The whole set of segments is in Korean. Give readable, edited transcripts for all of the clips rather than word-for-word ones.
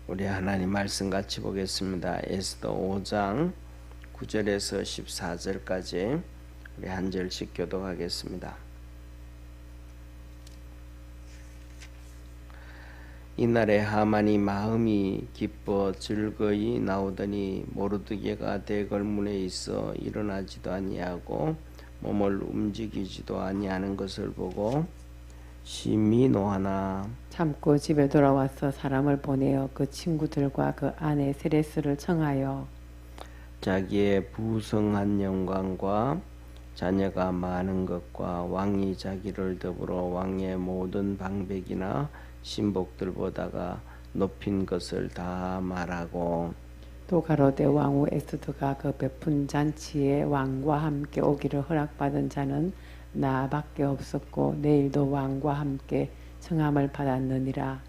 우리 하나님 말씀 같이 보겠습니다. 에스더 5장 9절에서 14절까지 우리 한 절씩 교독하겠습니다. 이날에 하만이 마음이 기뻐 즐거이 나오더니 모르드게가 대궐문에 있어 일어나지도 아니하고 몸을 움직이지도 아니하는 것을 보고 심히 노하나 참고 집에 돌아와서 사람을 보내어 그 친구들과 그 아내 세레스를 청하여 자기의 부성한 영광과 자녀가 많은 것과 왕이 자기를 더불어 왕의 모든 방백이나 신복들보다가 높인 것을 다 말하고 또 가로되 왕후 에스더가 그 베푼 잔치에 왕과 함께 오기를 허락받은 자는 나밖에 없었고 내일도 왕과 함께 청함을 받았느니라.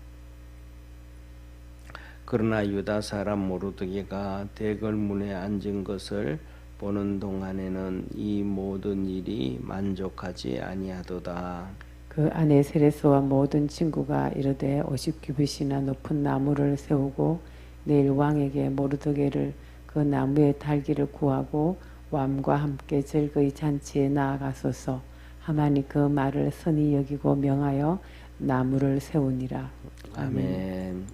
그러나 유다 사람 모르드게가 대궐문에 앉은 것을 보는 동안에는 이 모든 일이 만족하지 아니하도다. 그 아내 세레스와 모든 친구가 이르되 50규빗이나 높은 나무를 세우고 내일 왕에게 모르드게를 그 나무에 달기를 구하고 왕과 함께 즐거이 잔치에 나아가소서. 하마니 그 말을 선히 여기고 명하여 나무를 세우니라. 아멘.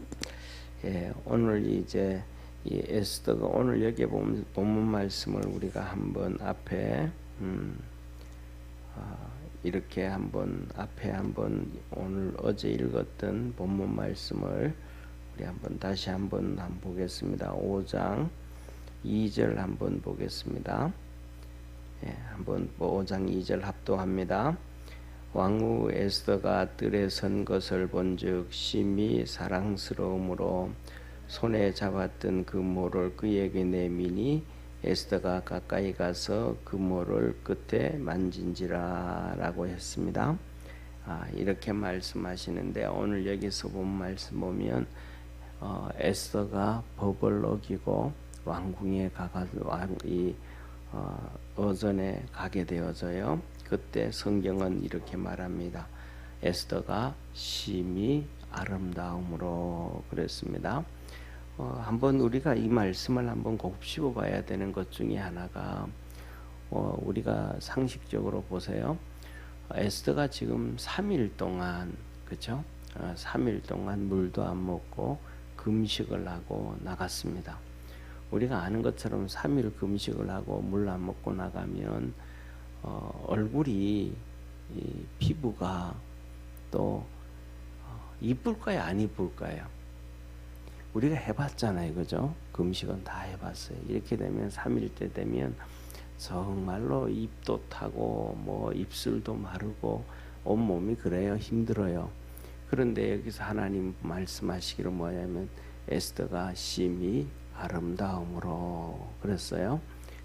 예, 오늘 이제 이 에스더가 오늘 여기에 보면 본문 말씀을 우리가 한번 앞에 이렇게 한번 앞에 한번 오늘 어제 읽었던 본문 말씀을 우리 한번 다시 한번 보겠습니다. 5장 2절 한번 보겠습니다. 예, 한번 5장 2절 합독합니다. 왕후 에스더가 뜰에 선 것을 본즉 심히 사랑스러움으로 손에 잡았던 그 모를 그에게 내미니 에스더가 가까이 가서 그 모를 끝에 만진지라 라고 했습니다. 이렇게 말씀하시는데 오늘 여기서 본 말씀 보면 에스더가 법을 어기고 왕궁에 가가지고 어전에 가게 되어져요. 그때 성경은 이렇게 말합니다. 에스더가 심히 아름다움으로 그랬습니다. 한번 우리가 이 말씀을 한번 곱씹어 봐야 되는 것 중에 하나가 우리가 상식적으로 보세요. 에스더가 지금 3일 동안 그렇죠? 3일 동안 물도 안 먹고 금식을 하고 나갔습니다. 우리가 아는 것처럼 3일 금식을 하고 물 안 먹고 나가면 얼굴이 피부가 또 이쁠까요? 안 이쁠까요? 우리가 해봤잖아요. 그죠? 금식은 다 해봤어요. 이렇게 되면 3일째 되면 정말로 입도 타고 뭐 입술도 마르고 온몸이 그래요. 힘들어요. 그런데 여기서 하나님 말씀하시기로 뭐냐면 에스더가 심히 아름다움으로 그랬어요.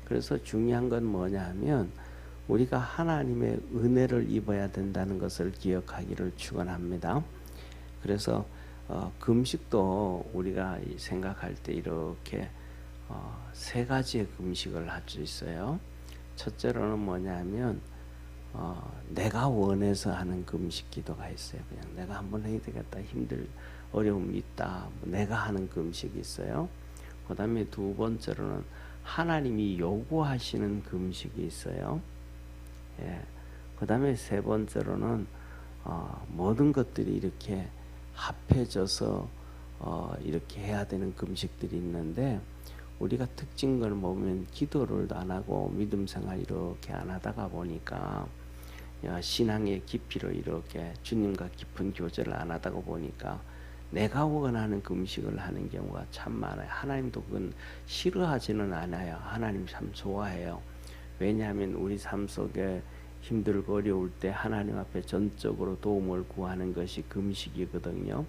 그래서 중요한 건 뭐냐 하면 우리가 하나님의 은혜를 입어야 된다는 것을 기억하기를 축원합니다. 그래서 금식도 우리가 생각할 때 이렇게 세 가지의 금식을 할 수 있어요. 첫째로는 뭐냐면 내가 원해서 하는 금식 기도가 있어요. 그냥 내가 한번 해야 되겠다, 어려움이 있다, 내가 하는 금식이 있어요. 그 다음에 두 번째로는 하나님이 요구하시는 금식이 있어요. 예. 그 다음에 세 번째로는 모든 것들이 이렇게 합해져서 이렇게 해야 되는 금식들이 있는데 우리가 특징을 보면 기도를 안 하고 믿음 생활 이렇게 안 하다가 보니까 신앙의 깊이로 이렇게 주님과 깊은 교제를 안 하다가 보니까 내가 원하는 금식을 하는 경우가 참 많아요. 하나님도 그건 싫어하지는 않아요. 하나님 참 좋아해요. 왜냐하면 우리 삶 속에 힘들고 어려울 때 하나님 앞에 전적으로 도움을 구하는 것이 금식이거든요.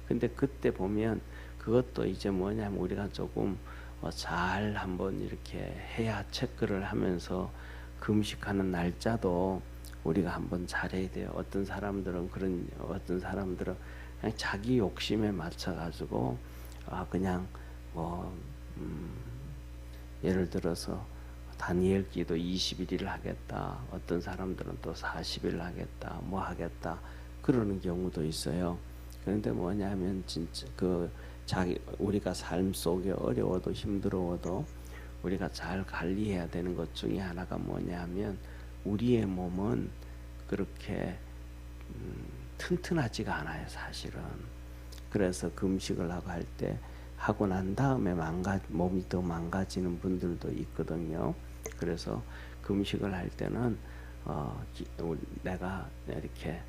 근데 그때 보면 그것도 이제 뭐냐면 우리가 조금 잘 한번 이렇게 해야 체크를 하면서 금식하는 날짜도 우리가 한번 잘해야 돼요. 어떤 사람들은 그냥 자기 욕심에 맞춰 가지고 그냥 예를 들어서 다니엘 기도 21일 하겠다. 어떤 사람들은 또 40일 하겠다. 하겠다. 그러는 경우도 있어요. 그런데 뭐냐면 진짜 그 우리가 삶 속에 어려워도 힘들어도 우리가 잘 관리해야 되는 것 중에 하나가 뭐냐 하면 우리의 몸은 그렇게 튼튼하지가 않아요, 사실은. 그래서 금식을 하고 난 다음에 몸이 더 망가지는 분들도 있거든요. 그래서 금식을 할 때는 내가 이렇게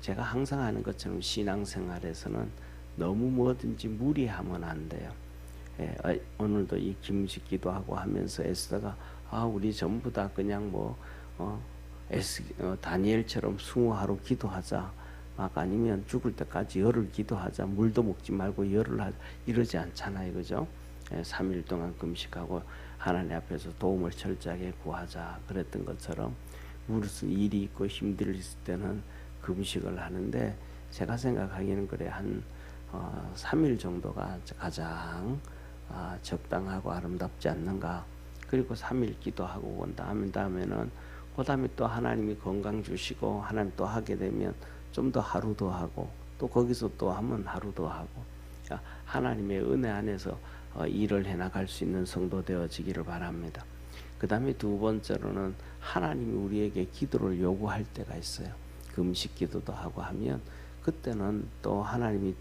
제가 항상 하는 것처럼 신앙생활에서는 너무 뭐든지 무리하면 안 돼요. 오늘도 이 금식 기도하고 하면서 에스더가 우리 전부 다 그냥 다니엘처럼 20하루 기도하자, 막 아니면 죽을 때까지 열흘 기도하자, 물도 먹지 말고 열흘 하자, 이러지 않잖아요, 그죠? 3일 동안 금식하고 하나님 앞에서 도움을 철저하게 구하자 그랬던 것처럼 무슨 일이 있고 힘들 때는 금식을 하는데, 제가 생각하기에는 그래 한 3일 정도가 가장 적당하고 아름답지 않는가. 그리고 3일 기도하고 온 다음에는 그 다음에 또 하나님이 건강 주시고 하나님 또 하게 되면 좀 더 하루 더 하고 또 거기서 또 하면 하루 더 하고, 하나님의 은혜 안에서 일을 해나갈 수 있는 성도 되어지기를 바랍니다. 그 다음에 두 번째로는 하나님이 우리에게 기도를 요구할 때가 있어요. 금식 기도도 하고 하면 그때는 또 하나님의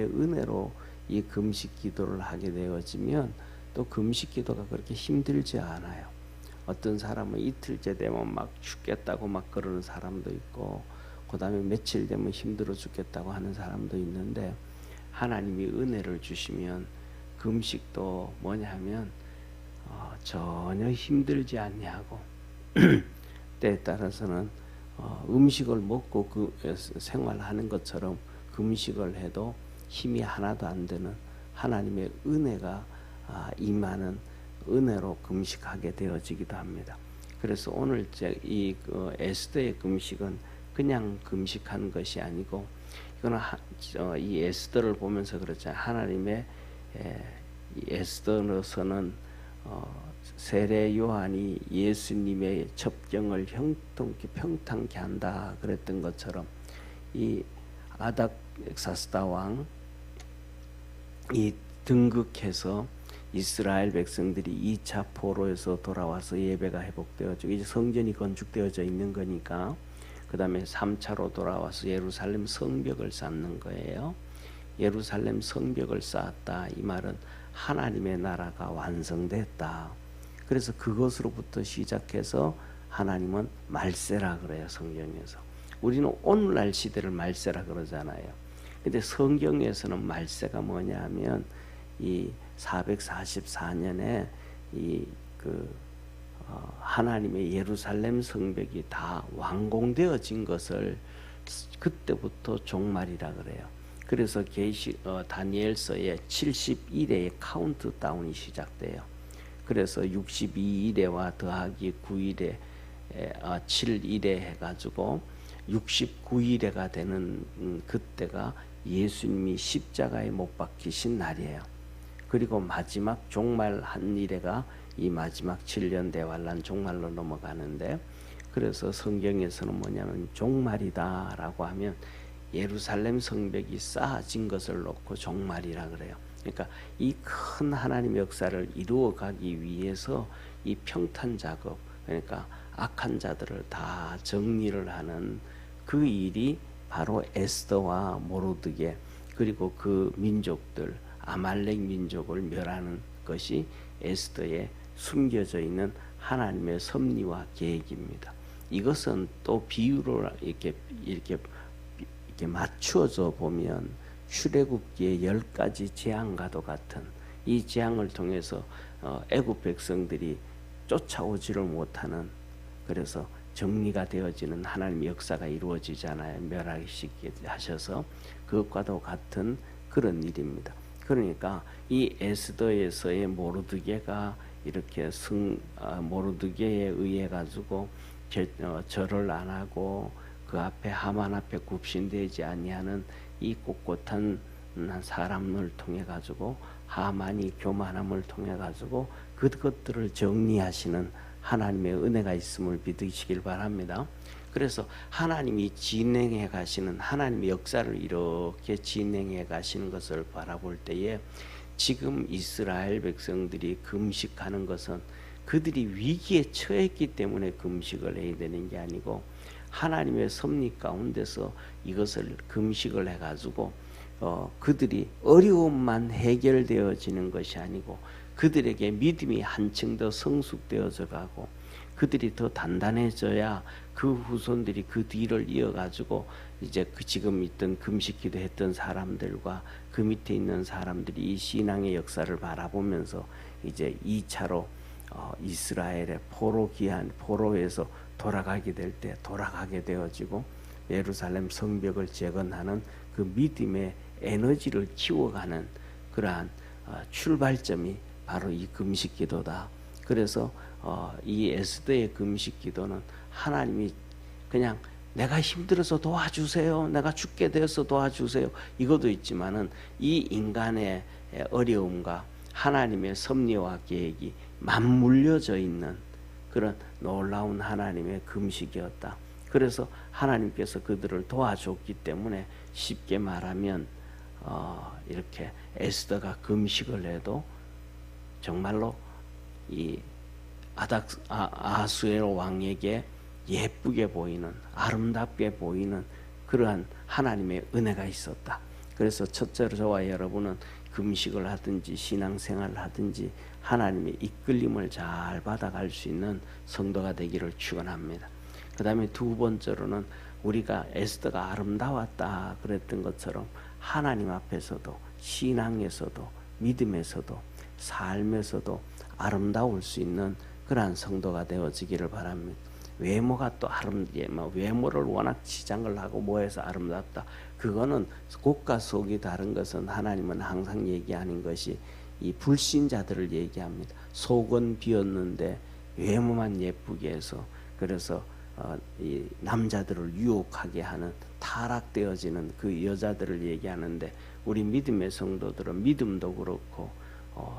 은혜로 이 금식 기도를 하게 되어지면 또 금식 기도가 그렇게 힘들지 않아요. 어떤 사람은 이틀째 되면 막 죽겠다고 막 그러는 사람도 있고, 그 다음에 며칠 되면 힘들어 죽겠다고 하는 사람도 있는데, 하나님이 은혜를 주시면 금식도 뭐냐 하면 전혀 힘들지 않냐고 때에 따라서는 음식을 먹고 생활하는 것처럼 금식을 해도 힘이 하나도 안 되는 하나님의 은혜가 임하는 은혜로 금식하게 되어지기도 합니다. 그래서 오늘 이 에스더의 금식은 그냥 금식하는 것이 아니고, 이거는 이 에스더를 보면서 그렇잖아요. 하나님의 에스더로서는 세례 요한이 예수님의 첩경을 평탄케 한다 그랬던 것처럼 이 아닥사스다 왕이 등극해서 이스라엘 백성들이 2차 포로에서 돌아와서 예배가 회복되어지고 이제 성전이 건축되어져 있는 거니까, 그 다음에 3차로 돌아와서 예루살렘 성벽을 쌓는 거예요. 예루살렘 성벽을 쌓았다, 이 말은 하나님의 나라가 완성됐다. 그래서 그것으로부터 시작해서 하나님은 말세라 그래요, 성경에서. 우리는 오늘날 시대를 말세라 그러잖아요. 근데 성경에서는 말세가 뭐냐 하면 이 444년에 하나님의 예루살렘 성벽이 다 완공되어진 것을 그때부터 종말이라 그래요. 그래서 다니엘서에 71회의 카운트다운이 시작돼요. 그래서 62일에와 더하기 9일에 7일에 해가지고 69일에가 되는 그때가 예수님이 십자가에 못 박히신 날이에요. 그리고 마지막 종말 한 일회가 이 마지막 7년 대환란 종말로 넘어가는데, 그래서 성경에서는 뭐냐면 종말이다 라고 하면 예루살렘 성벽이 쌓아진 것을 놓고 종말이라 그래요. 그러니까 이 큰 하나님의 역사를 이루어 가기 위해서 이 평탄 작업, 그러니까 악한 자들을 다 정리를 하는 그 일이 바로 에스더와 모르드게, 그리고 그 민족들 아말렉 민족을 멸하는 것이 에스더에 숨겨져 있는 하나님의 섭리와 계획입니다. 이것은 또 비유로 이렇게 맞추어져 보면 출애굽기의 10가지 재앙과도 같은 이 재앙을 통해서 애굽 백성들이 쫓아오지를 못하는, 그래서 정리가 되어지는 하나님의 역사가 이루어지잖아요. 멸하시게 하셔서 그것과도 같은 그런 일입니다. 그러니까 이 에스더에서의 모르드게가 이렇게 모르드게에 의해 가지고 절을 안 하고 그 앞에 하만 앞에 굽신되지 아니하는 이 꼿꼿한 사람을 통해 가지고, 하만이 교만함을 통해 가지고 그것들을 정리하시는 하나님의 은혜가 있음을 믿으시길 바랍니다. 그 그래서 하나님이 진행해 가시는 하나님의 역사를 이렇게 진행해 가시는 것을 바라볼 때에 지금 이스라엘 백성들이 금식하는 것은 그들이 위기에 처했기 때문에 금식을 해야 되는 게 아니고 하나님의 섭리 가운데서 이것을 금식을 해가지고 그들이 어려움만 해결되어지는 것이 아니고 그들에게 믿음이 한층 더 성숙되어져 가고 그들이 더 단단해져야 그 후손들이 그 뒤를 이어가지고 이제 그 지금 있던 금식기도 했던 사람들과 그 밑에 있는 사람들이 이 신앙의 역사를 바라보면서 이제 2차로 이스라엘의 포로에서 돌아가게 될 때 돌아가게 되어지고 예루살렘 성벽을 재건하는 그 믿음의 에너지를 키워가는 그러한 출발점이 바로 이 금식기도다. 그래서 이 에스더의 금식기도는 하나님이 그냥 내가 힘들어서 도와주세요, 내가 죽게 되어서 도와주세요 이것도 있지만은 이 인간의 어려움과 하나님의 섭리와 계획이 맞물려져 있는 그런 놀라운 하나님의 금식이었다. 그래서 하나님께서 그들을 도와줬기 때문에 쉽게 말하면 이렇게 에스더가 금식을 해도 정말로 이 아하수에로 왕에게 예쁘게 보이는 아름답게 보이는 그러한 하나님의 은혜가 있었다. 그래서 첫째로 저와 여러분은 금식을 하든지 신앙생활을 하든지 하나님의 이끌림을 잘 받아갈 수 있는 성도가 되기를 축원합니다. 그 다음에 두 번째로는 우리가 에스더가 아름다웠다 그랬던 것처럼 하나님 앞에서도 신앙에서도 믿음에서도 삶에서도 아름다울 수 있는 그러한 성도가 되어지기를 바랍니다. 외모가 또 외모를 워낙 치장을 하고 뭐해서 아름답다. 그거는 국가 속이 다른 것은 하나님은 항상 얘기하는 것이 이 불신자들을 얘기합니다. 속은 비었는데 외모만 예쁘게 해서 그래서 이 남자들을 유혹하게 하는 타락되어지는 그 여자들을 얘기하는데 우리 믿음의 성도들은 믿음도 그렇고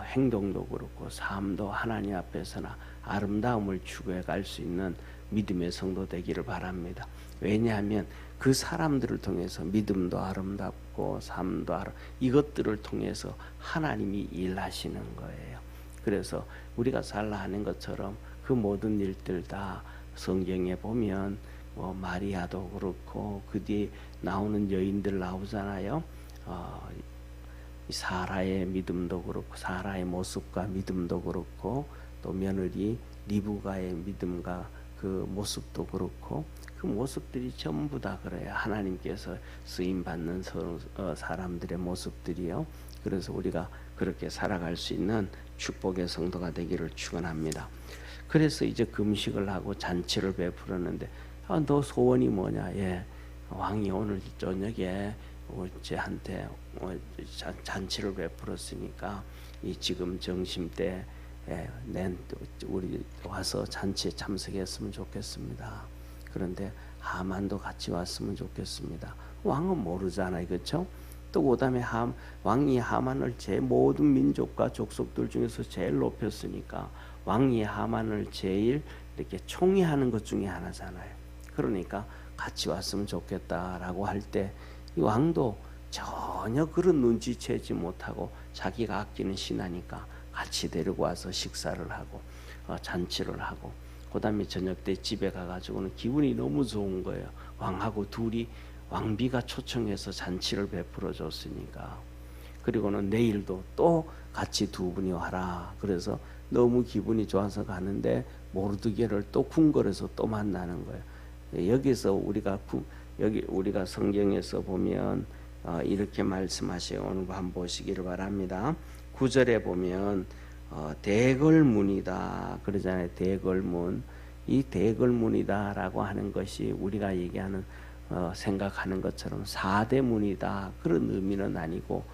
행동도 그렇고 삶도 하나님 앞에서나 아름다움을 추구해 갈 수 있는 믿음의 성도 되기를 바랍니다. 왜냐하면 그 사람들을 통해서 믿음도 아름답고 삶도 이것들을 통해서 하나님이 일하시는 거예요. 그래서 우리가 살라 하는 것처럼 그 모든 일들 다 성경에 보면 마리아도 그렇고 그 뒤에 나오는 여인들 나오잖아요. 사라의 믿음도 그렇고 사라의 모습과 믿음도 그렇고 또 며느리 리브가의 믿음과 그 모습도 그렇고 그 모습들이 전부 다 그래요. 하나님께서 쓰임 받는 사람들의 모습들이요. 그래서 우리가 그렇게 살아갈 수 있는 축복의 성도가 되기를 축원합니다. 그래서 이제 금식을 하고 잔치를 베풀었는데 너 소원이 뭐냐? 예, 왕이 오늘 저녁에 저한테 잔치를 베풀었으니까 이 지금 점심때 우리 와서 잔치에 참석했으면 좋겠습니다. 그런데 하만도 같이 왔으면 좋겠습니다. 왕은 모르잖아요, 그렇죠? 또 그다음에 왕이 하만을 제 모든 민족과 족속들 중에서 제일 높였으니까 왕이 하만을 제일 이렇게 총애하는 것 중에 하나잖아요. 그러니까 같이 왔으면 좋겠다라고 할 때 이 왕도 전혀 그런 눈치채지 못하고 자기가 아끼는 신하니까 같이 데리고 와서 식사를 하고 잔치를 하고 그다음에 저녁 때 집에 가가지고는 기분이 너무 좋은 거예요. 왕하고 둘이 왕비가 초청해서 잔치를 베풀어 줬으니까. 그리고는 내일도 또 같이 두 분이 와라. 그래서 너무 기분이 좋아서 가는데 모르드게를 또 궁궐에서 또 만나는 거예요. 여기서 우리가 성경에서 보면 이렇게 말씀하셔요. 오늘 한번 보시기를 바랍니다. 9절에 보면 대궐문이다 그러잖아요. 대궐문. 이 대궐문이다라고 하는 것이 우리가 얘기하는 생각하는 것처럼 4대 문이다 그런 의미는 아니고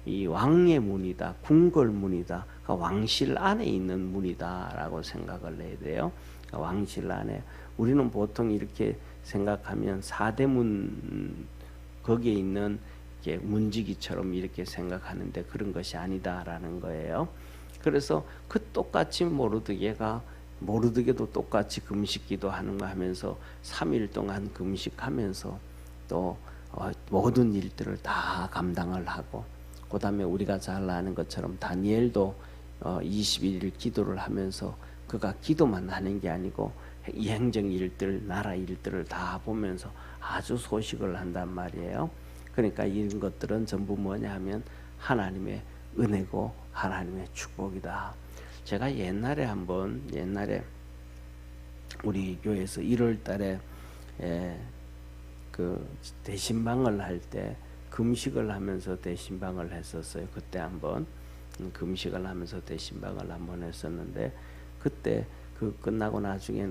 이 왕의 문이다, 궁궐문이다, 그러니까 왕실 안에 있는 문이다라고 생각을 해야 돼요. 그러니까 왕실 안에 우리는 보통 이렇게 생각하면 4대 문 거기에 있는 문지기처럼 이렇게 생각하는데 그런 것이 아니다라는 거예요. 그래서 그 똑같이 모르드게가 모르드게도 똑같이 금식기도 하는 거 하면서 3일 동안 금식하면서 또 모든 일들을 다 감당을 하고, 그 다음에 우리가 잘 아는 것처럼 다니엘도 21일 기도를 하면서 그가 기도만 하는 게 아니고 이 행정 일들, 나라 일들을 다 보면서 아주 소식을 한단 말이에요. 그러니까 이런 것들은 전부 뭐냐 하면 하나님의 은혜고 하나님의 축복이다. 제가 옛날에 우리 교회에서 1월 달에 그 대신방을 할 때 금식을 하면서 대신방을 했었어요. 그때 한번 금식을 하면서 대신방을 한번 했었는데, 그때 그 끝나고 나중에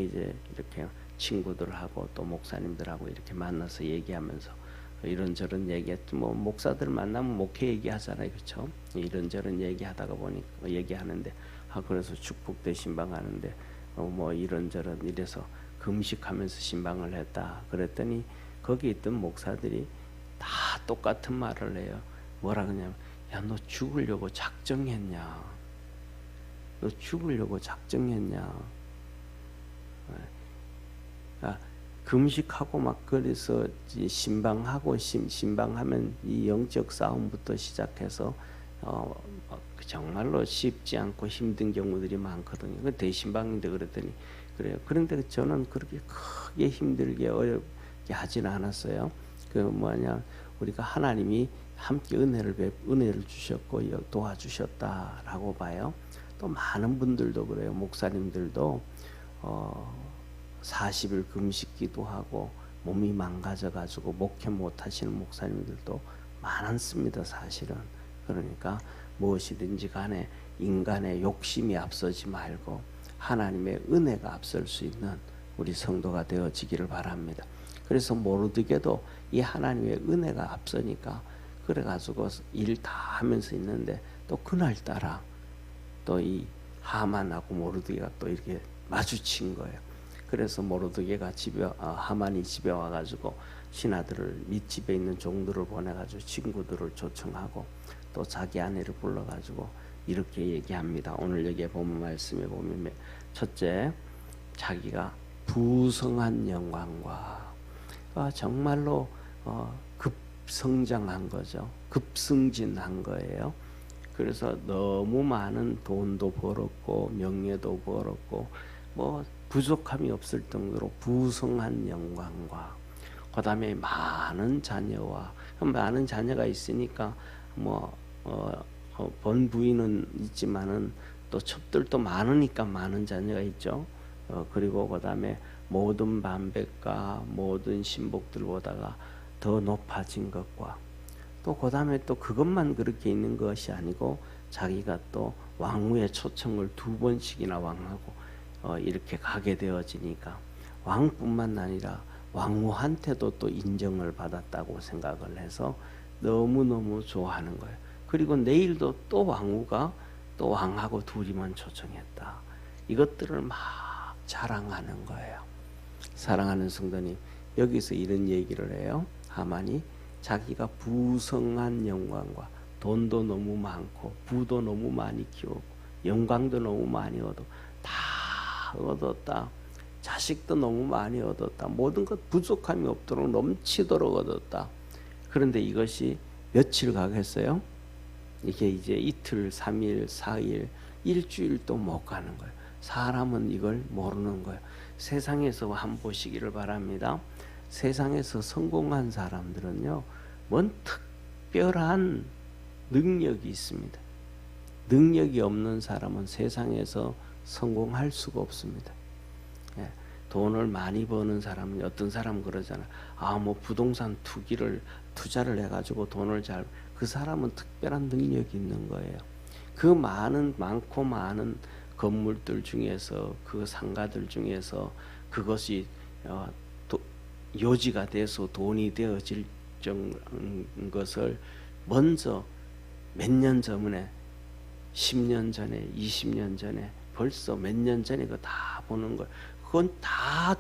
이제 이렇게 친구들하고 또 목사님들하고 이렇게 만나서 얘기하면서 이런저런 얘기했죠. 뭐 목사들 만나면 목회 얘기하잖아요, 그렇죠? 이런저런 얘기하다가 보니까 얘기하는데, 그래서 축복대 신방하는데 뭐 이런저런 이래서 금식하면서 신방을 했다. 그랬더니 거기 있던 목사들이 다 똑같은 말을 해요. 뭐라 그러냐면, 야, 너 죽으려고 작정했냐? 너 죽으려고 작정했냐? 금식하고 막 그래서 신방하고 신방하면 이 영적 싸움부터 시작해서 정말로 쉽지 않고 힘든 경우들이 많거든요. 그 대신방인데 그랬더니 그래요. 그런데 저는 그렇게 크게 힘들게 어렵게 하지는 않았어요. 그 뭐냐, 우리가 하나님이 함께 은혜를 주셨고 도와주셨다라고 봐요. 또 많은 분들도 그래요. 목사님들도 40일 금식기도 하고 몸이 망가져 가지고 목회 못 하시는 목사님들도 많습니다, 사실은. 그러니까 무엇이든지 간에 인간의 욕심이 앞서지 말고 하나님의 은혜가 앞설 수 있는 우리 성도가 되어지기를 바랍니다. 그래서 모르드게도 이 하나님의 은혜가 앞서니까 그래가지고 일 다 하면서 있는데, 또 그날따라 또 이 하만하고 모르드게가 또 이렇게 마주친 거예요. 그래서 모르드게가 하만이 집에 와가지고 신하들을, 밑집에 있는 종들을 보내가지고 친구들을 초청하고 또 자기 아내를 불러가지고 이렇게 얘기합니다. 오늘 여기에 보면 말씀에 보면, 첫째, 자기가 부성한 영광과 정말로 급성장한 거죠. 급승진한 거예요. 그래서 너무 많은 돈도 벌었고 명예도 벌었고 뭐 부족함이 없을 정도로 부성한 영광과, 그 다음에 많은 자녀가 있으니까 본 부인은 있지만은 또 첩들도 많으니까 많은 자녀가 있죠. 그리고 그 다음에 모든 반백과 모든 신복들보다가 더 높아진 것과, 또 그 다음에 또 그것만 그렇게 있는 것이 아니고 자기가 또 왕후의 초청을 2번씩이나 왕하고 이렇게 가게 되어지니까 왕뿐만 아니라 왕후한테도 또 인정을 받았다고 생각을 해서 너무너무 좋아하는 거예요. 그리고 내일도 또 왕후가 또 왕하고 둘이만 초청했다. 이것들을 막 자랑하는 거예요. 사랑하는 성도님, 여기서 이런 얘기를 해요. 하만이 자기가 부성한 영광과 돈도 너무 많고 부도 너무 많이 키우고 영광도 너무 많이 다 얻었다. 자식도 너무 많이 얻었다. 모든 것 부족함이 없도록 넘치도록 얻었다. 그런데 이것이 며칠 가겠어요? 이게 이제 이틀, 3일, 4일, 일주일도 못 가는 거예요. 사람은 이걸 모르는 거예요. 세상에서 한번 보시기를 바랍니다. 세상에서 성공한 사람들은요, 뭔 특별한 능력이 있습니다. 능력이 없는 사람은 세상에서 성공할 수가 없습니다. 예, 돈을 많이 버는 사람은, 어떤 사람은 그러잖아요. 뭐 부동산 투자를 해가지고 돈을 그 사람은 특별한 능력이 있는 거예요. 그 많고 많은 건물들 중에서, 그 상가들 중에서 그것이 요지가 돼서 돈이 되어질 것을 먼저 몇 년 전에, 10년 전에, 20년 전에, 벌써 몇 년 전에 그거 다 보는 거예요. 그건 다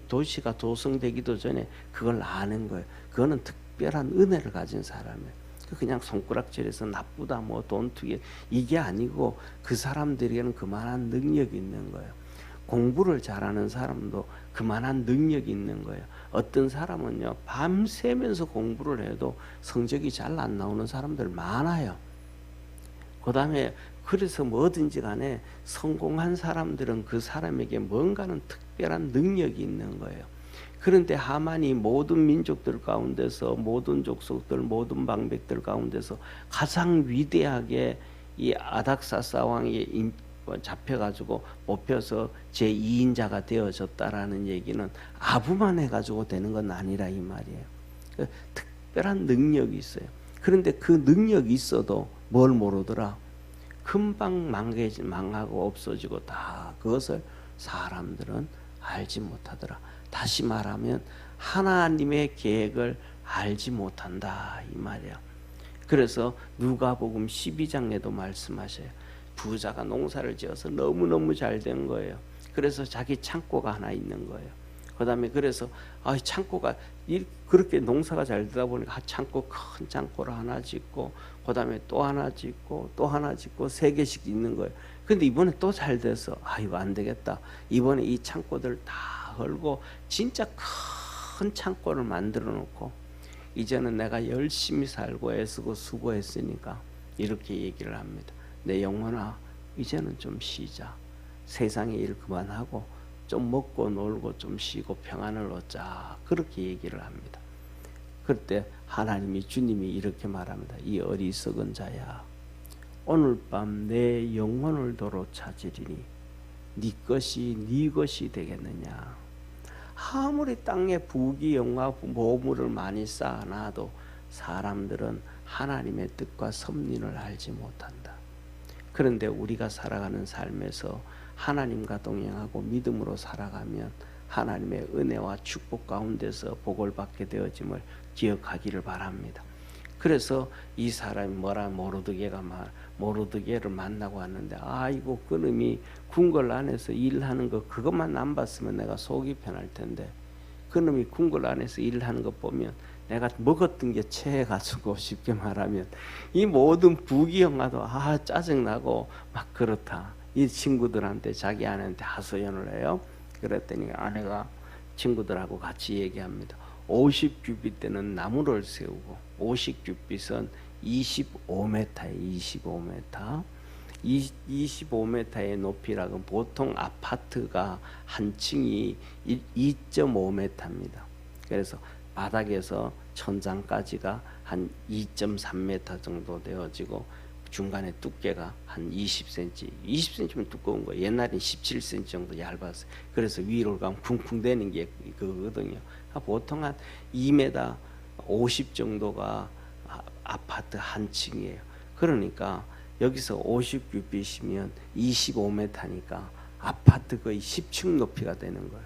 도시가 조성되기도 전에 그걸 아는 거예요. 그거는 특별한 은혜를 가진 사람이에요. 그냥 손가락질해서 나쁘다 뭐 돈 투기 이게 아니고 그 사람들에게는 그만한 능력이 있는 거예요. 공부를 잘하는 사람도 그만한 능력이 있는 거예요. 어떤 사람은요 밤새면서 공부를 해도 성적이 잘 안 나오는 사람들 많아요. 그 다음에 그래서 뭐든지 간에 성공한 사람들은 그 사람에게 뭔가는 특별한 능력이 있는 거예요. 그런데 하만이 모든 민족들 가운데서 모든 족속들 모든 방백들 가운데서 가장 위대하게 이 아닥사스 왕이 잡혀가지고 뽑혀서 제2인자가 되어졌다라는 얘기는 아부만 해가지고 되는 건 아니라 이 말이에요. 특별한 능력이 있어요. 그런데 그 능력이 있어도 뭘 모르더라. 금방 망하고 없어지고 다 그것을 사람들은 알지 못하더라. 다시 말하면 하나님의 계획을 알지 못한다 이 말이야. 그래서 누가복음 12장에도 말씀하셔요. 부자가 농사를 지어서 너무너무 잘 된 거예요. 그래서 자기 창고가 하나 있는 거예요. 그 다음에 그래서 창고가 그렇게 농사가 잘 되다 보니까 창고 큰 창고를 하나 짓고 그 다음에 또 하나 짓고 또 하나 짓고 3개씩 있는 거예요. 근데 이번에 또 잘 돼서 이거 안 되겠다. 이번에 이 창고들 다 헐고 진짜 큰 창고를 만들어 놓고 이제는 내가 열심히 살고 애쓰고 수고했으니까 이렇게 얘기를 합니다. 내 영혼아 이제는 좀 쉬자. 세상의 일 그만하고 좀 먹고 놀고 좀 쉬고 평안을 얻자. 그렇게 얘기를 합니다. 그때 하나님이 주님이 이렇게 말합니다. 이 어리석은 자야 오늘 밤 내 영혼을 도로 찾으리니 네 것이 네 것이 되겠느냐. 아무리 땅에 부귀영화 보물을 많이 쌓아놔도 사람들은 하나님의 뜻과 섭리를 알지 못한다. 그런데 우리가 살아가는 삶에서 하나님과 동행하고 믿음으로 살아가면 하나님의 은혜와 축복 가운데서 복을 받게 되어짐을 기억하기를 바랍니다. 그래서 이 사람이 모르드게를 만나고 왔는데 아이고 그놈이 궁궐 안에서 일하는 거 그것만 안 봤으면 내가 속이 편할 텐데 그놈이 궁궐 안에서 일하는 거 보면 내가 먹었던 게 체해가지고 쉽게 말하면 이 모든 부귀영화도 짜증나고 막 그렇다. 이 친구들한테 자기 아내한테 하소연을 해요. 그랬더니 아내가 친구들하고 같이 얘기합니다. 50규빗 되는 나무를 세우고 50규빗은 25m에 25m 25m의 높이라고 보통 아파트가 한 층이 2.5m입니다. 그래서 바닥에서 천장까지가 한 2.3m 정도 되어지고 중간에 두께가 한 20cm, 20cm면 두꺼운 거예요. 옛날엔 17cm 정도 얇았어요. 그래서 위로 가면 쿵쿵 대는 게 그거거든요. 보통 한 2m 50 정도가 아파트 한 층이에요. 그러니까 여기서 50규빗이면 25m니까 아파트 거의 10층 높이가 되는 거예요.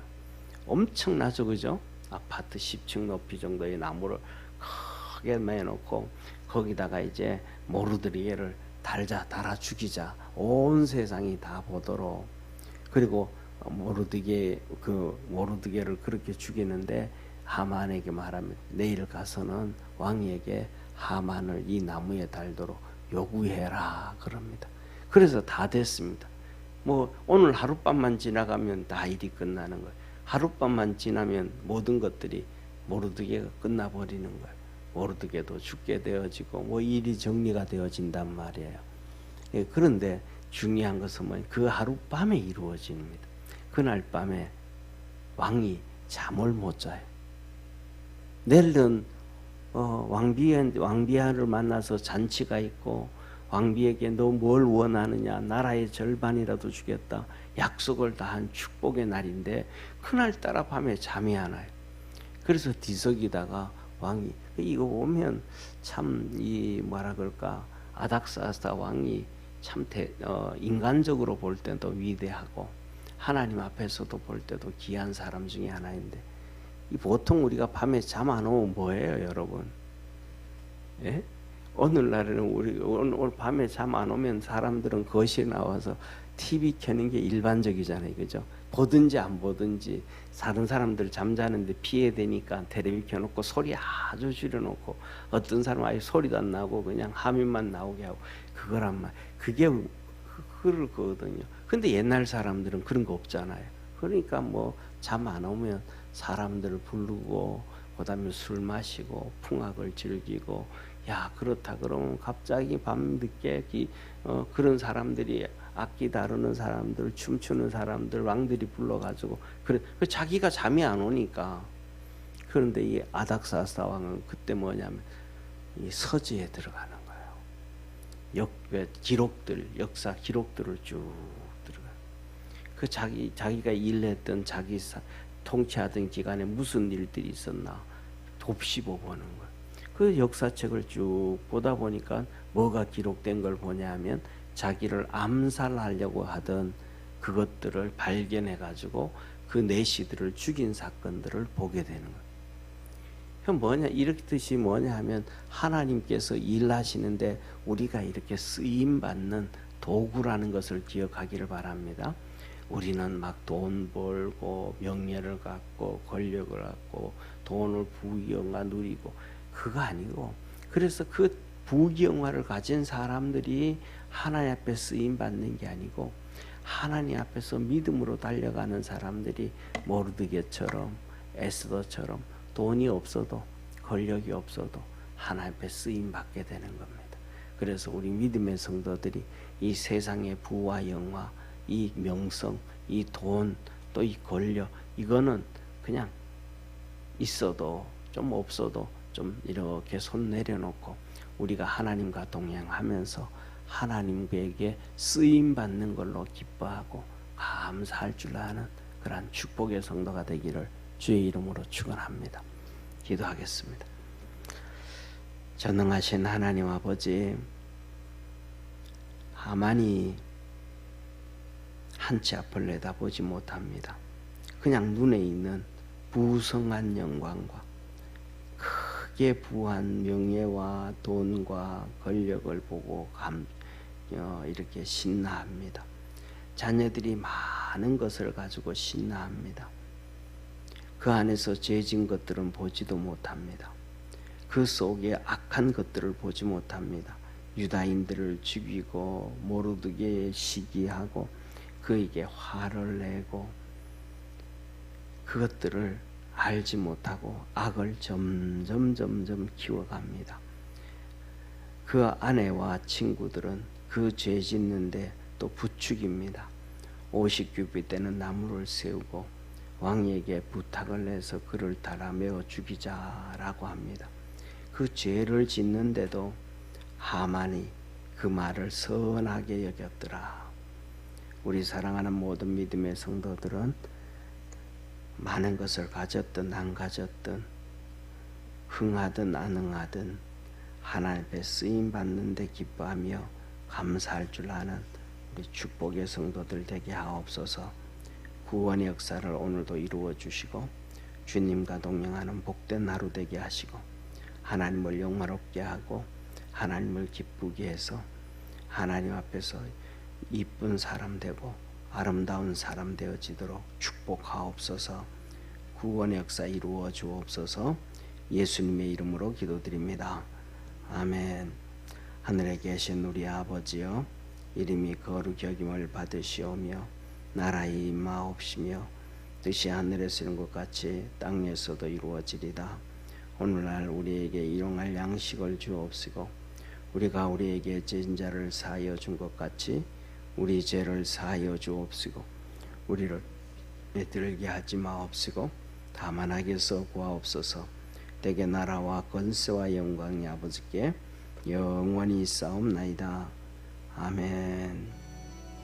엄청나죠, 그죠? 아파트 10층 높이 정도의 나무를 크게 매놓고 거기다가 이제 모르드게를 달아 죽이자. 온 세상이 다 보도록. 그리고 모르드게를 그렇게 죽이는데 하만에게 말합니다. 내일 가서는 왕에게 하만을 이 나무에 달도록 요구해라 그럽니다. 그래서 다 됐습니다. 오늘 하룻밤만 지나가면 다 일이 끝나는 거예요. 하룻밤만 지나면 모든 것들이 모르드게가 끝나버리는 거예요. 모르드게도 죽게 되어지고 일이 정리가 되어진단 말이에요. 그런데 중요한 것은 그 하룻밤에 이루어집니다. 그날 밤에 왕이 잠을 못 자요. 내일은 왕비를 만나서 잔치가 있고 왕비에게 너 뭘 원하느냐 나라의 절반이라도 주겠다 약속을 다한 축복의 날인데 그날따라 밤에 잠이 안 와요. 그래서 뒤석이다가 왕이 이거 보면 참 아닥사스 왕이 참 인간적으로 볼 때도 위대하고 하나님 앞에서도 볼 때도 귀한 사람 중에 하나인데 보통 우리가 밤에 잠 안 오면 뭐예요, 여러분? 예? 오늘날에는 오늘 밤에 잠 안 오면 사람들은 거실에 나와서 TV 켜는 게 일반적이잖아요, 그죠? 보든지 안 보든지 다른 사람들 잠자는데 피해되니까 텔레비 켜놓고 소리 아주 줄여놓고 어떤 사람은 아예 소리도 안 나고 그냥 화면만 나오게 하고 그거란 말 그게 그거거든요. 근데 옛날 사람들은 그런 거 없잖아요. 그러니까 뭐 잠 안 오면 사람들을 부르고 그다음에 술 마시고 풍악을 즐기고 야 그렇다 그러면 갑자기 밤늦게 그런 사람들이 악기 다루는 사람들, 춤추는 사람들, 왕들이 불러가지고 그래 자기가 잠이 안 오니까. 그런데 이 아닥사스다 왕은 그때 뭐냐면 이 서지에 들어가는 거예요. 기록들, 역사 기록들을 쭉 들어가. 그 자기가 일했던 통치하던 기간에 무슨 일들이 있었나 곱씹어 보는 거예요. 그 역사책을 쭉 보다 보니까 뭐가 기록된 걸 보냐면 자기를 암살하려고 하던 그것들을 발견해 가지고 그 내시들을 죽인 사건들을 보게 되는 거예요. 그럼 뭐냐 이렇게 뜻이 뭐냐 하면 하나님께서 일하시는데 우리가 이렇게 쓰임 받는 도구라는 것을 기억하기를 바랍니다. 우리는 막 돈 벌고 명예를 갖고 권력을 갖고 돈을 부귀영화 누리고 그거 아니고 그래서 그 부귀영화를 가진 사람들이 하나님 앞에 쓰임 받는 게 아니고 하나님 앞에서 믿음으로 달려가는 사람들이 모르드게처럼 에스더처럼 돈이 없어도 권력이 없어도 하나님 앞에 쓰임 받게 되는 겁니다. 그래서 우리 믿음의 성도들이 이 세상의 부와 영화, 이 명성, 이 돈, 또 이 권력 이거는 그냥 있어도 좀 없어도 좀 이렇게 손 내려놓고 우리가 하나님과 동행하면서 하나님에게 쓰임 받는 걸로 기뻐하고 감사할 줄 아는 그러한 축복의 성도가 되기를 주의 이름으로 축원합니다. 기도하겠습니다. 전능하신 하나님 아버지, 하만이 한치 앞을 내다보지 못합니다. 그냥 눈에 있는 부성한 영광과 크게 부한 명예와 돈과 권력을 보고 이렇게 신나합니다. 자녀들이 많은 것을 가지고 신나합니다. 그 안에서 죄진 것들은 보지도 못합니다. 그 속에 악한 것들을 보지 못합니다. 유다인들을 죽이고 모르드게에 시기하고 그에게 화를 내고 그것들을 알지 못하고 악을 점점 키워갑니다. 그 아내와 친구들은 그 죄 짓는데 또 부추깁니다. 50규빗 되는 나무를 세우고 왕에게 부탁을 해서 그를 달아 메어 죽이자라고 합니다. 그 죄를 짓는데도 하만이 그 말을 선하게 여겼더라. 우리 사랑하는 모든 믿음의 성도들은 많은 것을 가졌든 안 가졌든 흥하든 안 흥하든 하나님 앞에 쓰임 받는데 기뻐하며 감사할 줄 아는 우리 축복의 성도들 되게 하옵소서. 구원의 역사를 오늘도 이루어 주시고 주님과 동행하는 복된 하루 되게 하시고 하나님을 영화롭게 하고 하나님을 기쁘게 해서 하나님 앞에서 이쁜 사람 되고 아름다운 사람 되어지도록 축복하옵소서. 구원의 역사 이루어 주옵소서. 예수님의 이름으로 기도드립니다. 아멘. 하늘에 계신 우리 아버지여, 이름이 거룩히 여김을 받으시오며 나라의 임하옵시며 뜻이 하늘에서 이룬 것 같이 땅에서도 이루어지리다. 오늘날 우리에게 일용할 양식을 주옵시고 우리가 우리에게 죄진 자를 사하여 준 것 같이 우리 죄를 사하여 주옵시고 우리를 들게 하지 마옵시고 다만 악에서 구하옵소서. 대개 나라와 권세와 영광이 아버지께 영원히 있사옵나이다. 아멘.